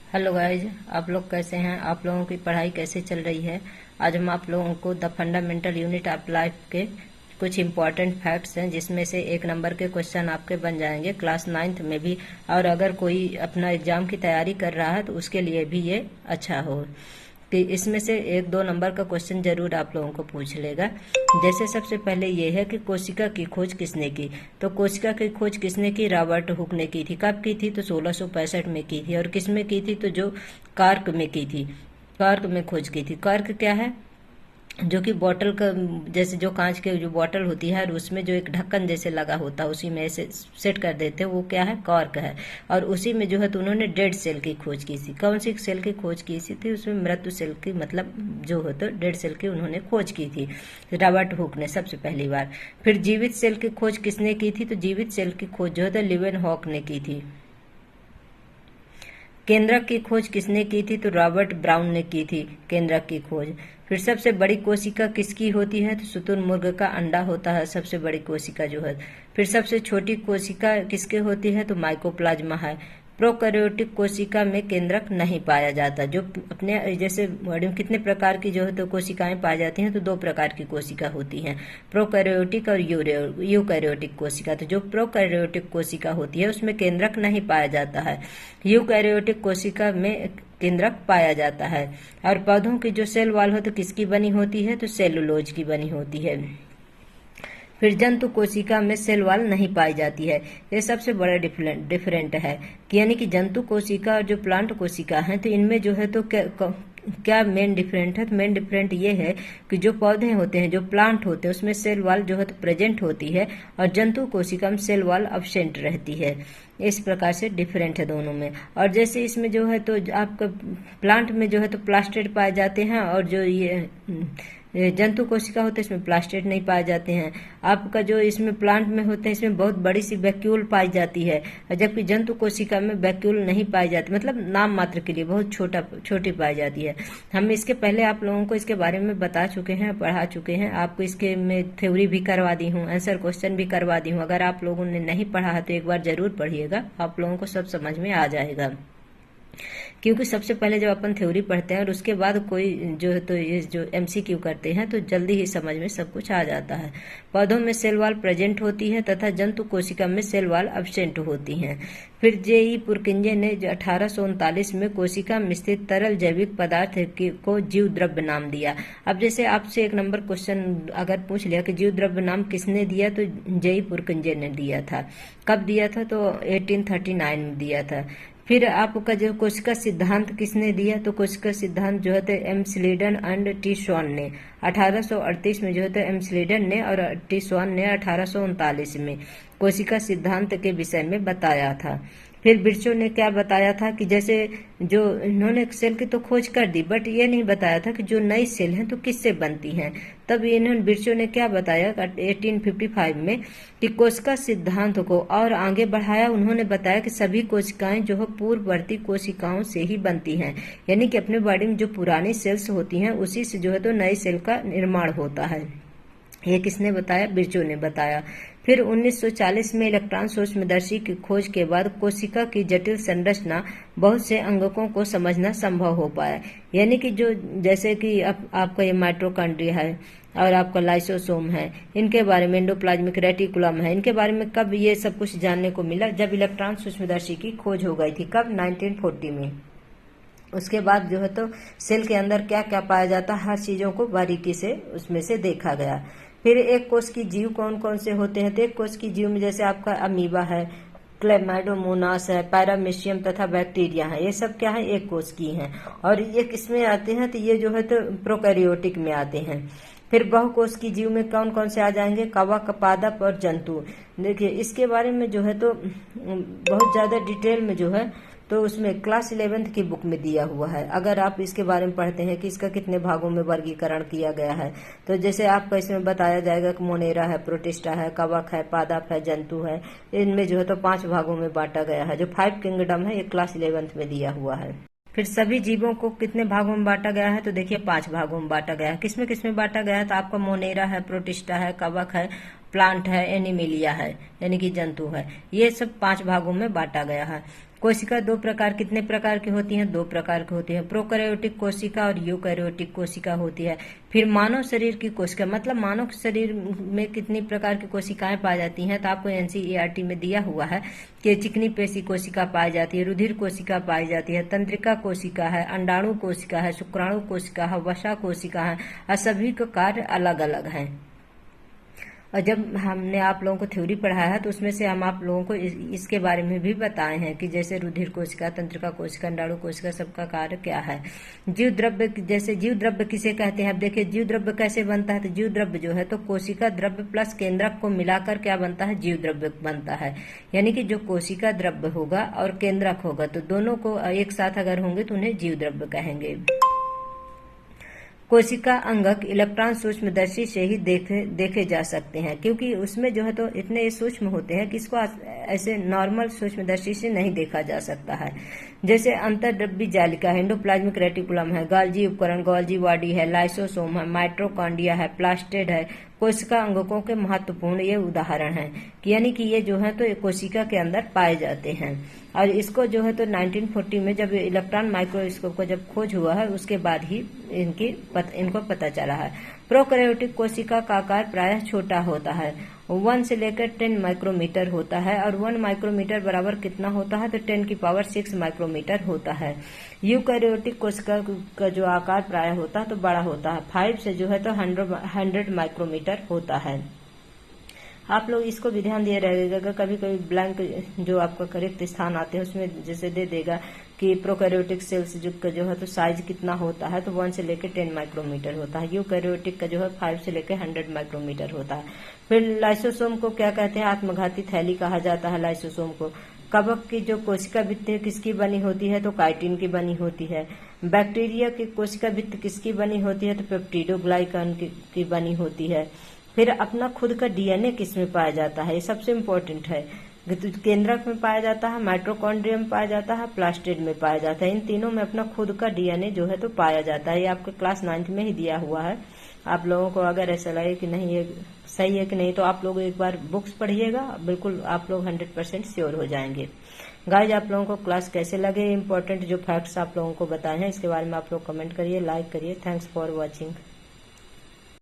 Hello guys, आप लोग कैसे हैं? आप लोगों की पढ़ाई कैसे चल रही है? आज हम आप लोगों को the fundamental unit of life के कुछ इम्पॉर्टेंट फैक्ट्स हैं जिसमें से 1 नंबर के क्वेश्चन आपके बन जाएंगे क्लास 9th में भी। और अगर कोई अपना एग्जाम की तैयारी कर रहा है तो उसके लिए भी ये अच्छा हो कि इसमें से 1-2 नंबर का क्वेश्चन जरूर आप लोगों को पूछ लेगा। जैसे सबसे पहले ये है कि कोशिका की खोज किसने की? तो कोशिका की खोज किसने की? रॉबर्ट हुक ने की थी। कब की थी? तो 1665 में की थी। और किसमें की थी? तो जो कार्क में की थी, कार्क में खोज की थी। कार्क क्या है? जो कि बॉटल का, जैसे जो कांच के जो बॉटल होती है और उसमें जो एक ढक्कन जैसे लगा होता है उसी में ऐसे सेट कर देते हैं, वो क्या है? कॉर्क है। और उसी में जो है तो उन्होंने डेड सेल की खोज की थी। कौन सी सेल की खोज की थी? उसमें मृत्यु सेल की, मतलब जो हो तो डेड सेल की उन्होंने खोज की थी, रॉबर्ट हुक ने सबसे पहली बार। फिर जीवित सेल की खोज किसने की थी? तो जीवित सेल की खोज जो है तो लीवेनहॉक ने की थी। केंद्रक की खोज किसने की थी? तो रॉबर्ट ब्राउन ने की थी केंद्रक की खोज। फिर सबसे बड़ी कोशिका किसकी होती है? तो शुतुरमुर्ग का अंडा होता है सबसे बड़ी कोशिका जो है। फिर सबसे छोटी कोशिका किसके होती है? तो माइकोप्लाज्मा है। प्रोकैरियोटिक कोशिका में केंद्रक नहीं पाया जाता। जो अपने जैसे बॉडी में कितने प्रकार की जो है तो कोशिकाएं पाई जाती हैं? तो 2 प्रकार की कोशिका होती हैं, प्रोकैरियोटिक और यूकैरियोटिक कोशिका। तो जो प्रोकैरियोटिक कोशिका होती है उसमें केंद्रक नहीं पाया जाता है, यूकैरियोटिक कोशिका में केंद्रक पाया जाता है। और पौधों की जो सेल वॉल हो तो किसकी बनी होती है? तो सेलुलोज की बनी होती है। फिर जंतु कोशिका में सेल वॉल नहीं पाई जाती है। ये सबसे बड़ा डिफरेंट है कि यानी कि जंतु कोशिका और जो प्लांट कोशिका है तो इनमें जो है तो क्या मेन डिफरेंट है? तो मेन डिफरेंट ये है कि जो पौधे होते हैं, जो प्लांट होते हैं, उसमें सेल वॉल जो है तो प्रेजेंट होती है और जंतु कोशिका में सेल वॉल अब्सेंट रहती है। इस प्रकार से डिफरेंट है दोनों में। और जैसे इसमें जो है तो आपका प्लांट में जो है तो प्लास्टेड पाए जाते हैं और जो ये जंतु कोशिका होते हैं इसमें प्लास्टेड नहीं पाए जाते हैं। आपका जो इसमें प्लांट में होते हैं इसमें बहुत बड़ी सी वैक्यूल पाई जाती है, जबकि जंतु कोशिका में वैक्यूल नहीं पाई जाती, मतलब नाम मात्र के लिए बहुत छोटी पाई जाती है। हम इसके पहले आप लोगों को इसके बारे में बता चुके हैं, पढ़ा चुके हैं। आपको इसके में थ्योरी भी करवा दी हूँ, आंसर क्वेश्चन भी करवा दी हूँ। अगर आप लोगों ने नहीं पढ़ा है तो एक बार जरूर पढ़िएगा, आप लोगों को सब समझ में आ जाएगा। क्योंकि सबसे पहले जब अपन थ्योरी पढ़ते हैं और उसके बाद कोई जो है तो ये जो एमसीक्यू करते हैं तो जल्दी ही समझ में सब कुछ आ जाता है। पौधों में सेल वॉल प्रेजेंट होती है तथा जंतु कोशिका में सेल वॉल अब्सेंट होती हैं। फिर जे.ई. पुरकिंजे ने 1839 में कोशिका में स्थित तरल जैविक पदार्थ को जीव द्रव्य नाम दिया। अब जैसे आपसे 1 नंबर क्वेश्चन अगर पूछ लिया कि जीव द्रव्य नाम किसने दिया, तो जे.ई. पुरकिंजे ने दिया था। कब दिया था? तो 1839 में दिया था। फिर आपका जो कोशिका सिद्धांत किसने दिया? तो कोशिका सिद्धांत जो है तो एम स्लीडन एंड टी स्वान ने 1838 में जो है तो एम स्लीडन ने और टी स्वान ने 1839 में कोशिका सिद्धांत के विषय में बताया था। फिर बिरचो ने क्या बताया था कि जैसे जो इन्होंने सेल की तो खोज कर दी, बट ये नहीं बताया था कि जो नई सेल हैं तो किससे बनती हैं। तब इन्होंने बिरचो ने क्या बताया 1855 में कि कोशिका सिद्धांत को और आगे बढ़ाया। उन्होंने बताया कि सभी कोशिकाएं जो है पूर्ववर्ती कोशिकाओं से ही बनती हैं, यानी कि अपने बॉडी में जो पुरानी सेल्स होती हैं उसी से जो है तो नई सेल का निर्माण होता है। ये किसने बताया? बिरचो ने बताया। फिर 1940 में इलेक्ट्रॉन सूक्ष्मदर्शी की खोज के बाद कोशिका की जटिल संरचना, बहुत से अंगकों को समझना संभव हो पाया। यानी कि जो जैसे कि आपका ये माइटोकॉन्ड्रिया है और आपका लाइसोसोम है, इनके बारे में एंडोप्लाज्मिक रेटिकुलम है, इनके बारे में कब ये सब कुछ जानने को मिला? जब इलेक्ट्रॉन सूक्ष्मदर्शी की खोज हो गई थी। कब? 1940 में। उसके बाद जो है तो सेल के अंदर क्या क्या पाया जाता है, हर चीजों को बारीकी से उसमें से देखा गया। फिर एक कोश की जीव कौन कौन से होते हैं? तो एक कोश की जीव में जैसे आपका अमीबा है, क्लेमाइडोमोनास है, पैरामीशियम तथा बैक्टीरिया है। ये सब क्या है? एक कोश की हैं। और ये किसमें आते हैं? तो ये जो है तो प्रोकैरियोटिक में आते हैं। फिर बहुकोश की जीव में कौन कौन से आ जाएंगे? कवक, पादप और जंतु। देखिए इसके बारे में जो है तो बहुत ज्यादा डिटेल में जो है तो उसमें क्लास 11th की बुक में दिया हुआ है। अगर आप इसके बारे में पढ़ते हैं कि इसका कितने भागों में वर्गीकरण किया गया है, तो जैसे आपका इसमें बताया जाएगा कि मोनेरा है, प्रोटिस्टा है, कवक है, पादप है, जंतु है। इनमें जो है तो 5 भागों में बांटा गया है। जो 5 किंगडम है ये क्लास 11th में दिया हुआ है। फिर सभी जीवों को कितने भागों में बांटा गया है? तो देखिए 5 भागों में बांटा गया है। किसमें किसमें बांटा गया है? तो आपका मोनेरा है, प्रोटिस्टा है, कवक है, प्लांट है, एनिमिलिया है, यानी कि जंतु है। ये सब 5 भागों में बांटा गया है। कोशिका दो प्रकार, कितने प्रकार की होती हैं? 2 प्रकार की होती हैं, प्रोकैरियोटिक कोशिका और यूकैरियोटिक कोशिका होती है। फिर मानव शरीर की कोशिका, मतलब मानव शरीर में कितनी प्रकार की कोशिकाएं पाई जाती हैं, तो आपको एनसीईआरटी में दिया हुआ है कि चिकनी पेशी कोशिका पाई जाती है, रुधिर कोशिका पाई जाती है, तंत्रिका कोशिका है, अंडाणु कोशिका है, शुक्राणु कोशिका है, वसा कोशिका है, और सभी का कार्य अलग अलग है। और जब हमने आप लोगों को थ्योरी पढ़ाया है तो उसमें से हम आप लोगों को इसके बारे में भी बताए हैं कि जैसे रुधिर कोशिका, तंत्रिका कोशिका, अंडाणु कोशिका, सबका कार्य क्या है। जीव द्रव्य, जैसे जीव द्रव्य किसे कहते हैं? अब देखिए जीव द्रव्य कैसे बनता है। तो जीव द्रव्य जो है तो कोशिका द्रव्य प्लस केंद्रक को मिलाकर क्या बनता है? जीव द्रव्य बनता है। यानी कि जो कोशिका द्रव्य होगा और केंद्रक होगा तो दोनों को एक साथ अगर होंगे तो उन्हें जीव द्रव्य कहेंगे। कोशिका अंगक इलेक्ट्रॉन सूक्ष्मदर्शी से ही देखे जा सकते हैं, क्योंकि उसमें जो है तो इतने सूक्ष्म होते हैं कि इसको ऐसे नॉर्मल सूक्ष्मदर्शी से नहीं देखा जा सकता है। जैसे अंतर्द्रव्यी जालिका है, एंडोप्लाज्मिक रेटिकुलम है, गोल्जी उपकरण, गोल्जी बॉडी है, लाइसोसोम है, माइटोकॉन्ड्रिया है, प्लास्टिड है, कोशिका अंगकों के महत्वपूर्ण ये उदाहरण हैं कि यानी कि ये जो है तो कोशिका के अंदर पाए जाते हैं। और इसको जो है तो 1940 में जब इलेक्ट्रॉन माइक्रोस्कोप का जब खोज हुआ है उसके बाद ही इनको पता चला है। प्रोकैरियोटिक कोशिका का आकार प्रायः छोटा होता है, 1 से लेकर 10 माइक्रोमीटर होता है, और 1 माइक्रोमीटर बराबर कितना होता है? तो 10 की पावर 6 माइक्रोमीटर होता है। यूकैरियोटिक कोशिका का जो आकार प्रायः होता है तो बड़ा होता है, 5 से जो है तो 100 माइक्रोमीटर होता है। आप लोग इसको भी ध्यान दिए रहेगा, कभी कभी ब्लैंक जो आपका करेक्ट स्थान आते हैं उसमें जैसे दे देगा कि प्रोकैरियोटिक सेल्स जो है तो साइज कितना होता है, तो 1 से लेकर 10 माइक्रोमीटर होता है। यूकैरियोटिक का जो है 5 से लेकर 100 माइक्रोमीटर होता है। फिर लाइसोसोम को क्या कहते हैं? आत्मघाती थैली कहा जाता है लाइसोसोम को। कवक की जो कोशिका भित्ति किसकी बनी होती है? तो काइटिन की बनी होती है। बैक्टीरिया की कोशिका भित्ति किसकी बनी होती है? तो पेप्टिडोग्लाइकन की बनी होती है। फिर अपना खुद का डीएनए किसमें पाया जाता है? ये सबसे इम्पोर्टेंट है। केंद्रक में पाया जाता है, माइटोकॉन्ड्रियम में पाया जाता है, प्लास्टिड में पाया जाता है। इन तीनों में अपना खुद का डीएनए जो है तो पाया जाता है। ये आपके क्लास 9th में ही दिया हुआ है। आप लोगों को अगर ऐसा लगे कि नहीं ये सही है कि नहीं, तो आप लोग एक बार बुक्स पढ़िएगा, बिल्कुल आप लोग 100% श्योर हो जाएंगे। गाइज, आप लोगों को क्लास कैसे लगे, इम्पोर्टेंट जो फैक्ट्स आप लोगों को बताए हैं इसके बारे में आप लोग कमेंट करिए, लाइक करिए। Thanks for watching.